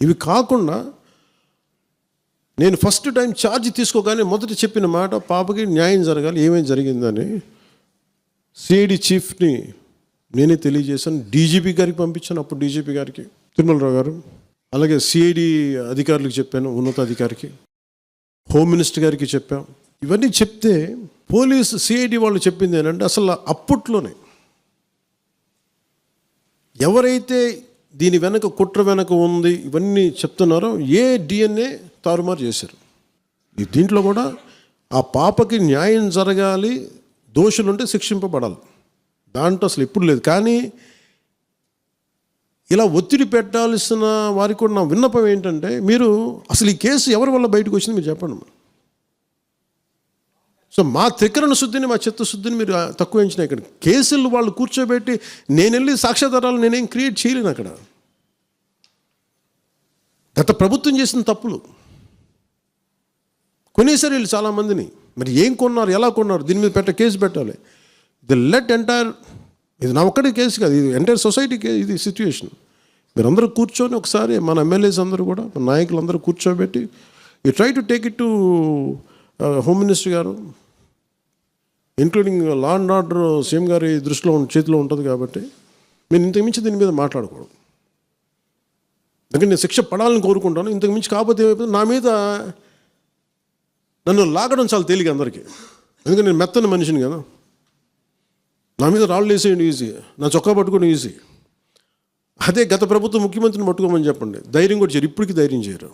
ఇవి కాకుండా నేను ఫస్ట్ టైం ఛార్జ్ తీసుకోగానే మొదట చెప్పిన మాట, పాపకి న్యాయం జరగాలి, ఏమేమి జరిగిందని సిఐడి చీఫ్ని నేనే తెలియజేశాను. డీజీపీ గారికి పంపించాను, అప్పుడు డీజీపీ గారికి తిరుమలరావు గారు, అలాగే సిఐడి అధికారులకు చెప్పాను, ఉన్నతాధికారికి, హోమ్ మినిస్టర్ గారికి చెప్పాం. ఇవన్నీ చెప్తే పోలీసు సిఐడి వాళ్ళు చెప్పింది ఏంటంటే, అసలు అప్పట్లోనే ఎవరైతే దీని వెనక కుట్ర వెనక ఉంది ఇవన్నీ చెప్తున్నారో ఏ డిఎన్ఏ తారుమారు చేశారు. దీంట్లో కూడా ఆ పాపకి న్యాయం జరగాలి, దోషులుంటే శిక్షింపబడాలి, దాంట్లో అసలు ఎప్పుడు లేదు. కానీ ఇలా ఒత్తిడి పెట్టాల్సిన వారికి కూడా నా విన్నపం ఏంటంటే, మీరు అసలు ఈ కేసు ఎవరి వల్ల బయటకు వచ్చింది మీరు చెప్పండి. సో మా త్రికరణ శుద్ధిని, మా చిత్తశుద్ధిని మీరు తక్కువ ఎంచిన. ఇక్కడ కేసులు వాళ్ళు కూర్చోబెట్టి నేను వెళ్ళి సాక్ష్యాధారాలు నేనేం క్రియేట్ చేయలేను. అక్కడ గత ప్రభుత్వం చేసిన తప్పులు కొనేసారు వీళ్ళు చాలామందిని. మరి ఏం కొన్నారు, ఎలా కొన్నారు, దీని మీద కేసు పెట్టాలి. ఇది లెట్ ఎంటైర్, ఇది నా ఒక్కడి కేసు కాదు, ఇది ఎంటైర్ సొసైటీకి ఇది సిచ్యువేషన్. మీరందరూ కూర్చొని ఒకసారి మన ఎమ్మెల్యేస్ అందరూ కూడా, మన నాయకులందరూ కూర్చోబెట్టి you try to take it to home minister గారు, including law and order CM గారి దృష్టిలో చేతిలో ఉంటుంది. కాబట్టి నేను ఇంతకుమించి దీని మీద మాట్లాడకూడదు. ఎందుకంటే నేను శిక్ష పడాలని కోరుకుంటాను. ఇంతకుమించి కాకపోతే ఏమైపోతుంది, నా మీద నన్ను లాగడం చాలా తేలిక అందరికీ. ఎందుకంటే నేను మెత్తని మనిషిని కదా, నా మీద రాళ్ళు వేసేయండి ఈజీ, నా చొక్కా పట్టుకోవడం ఈజీ. అదే గత ప్రభుత్వం ముఖ్యమంత్రిని పట్టుకోమని చెప్పండి, ధైర్యం కూడా చేయరు, ఇప్పటికీ ధైర్యం చేయరు.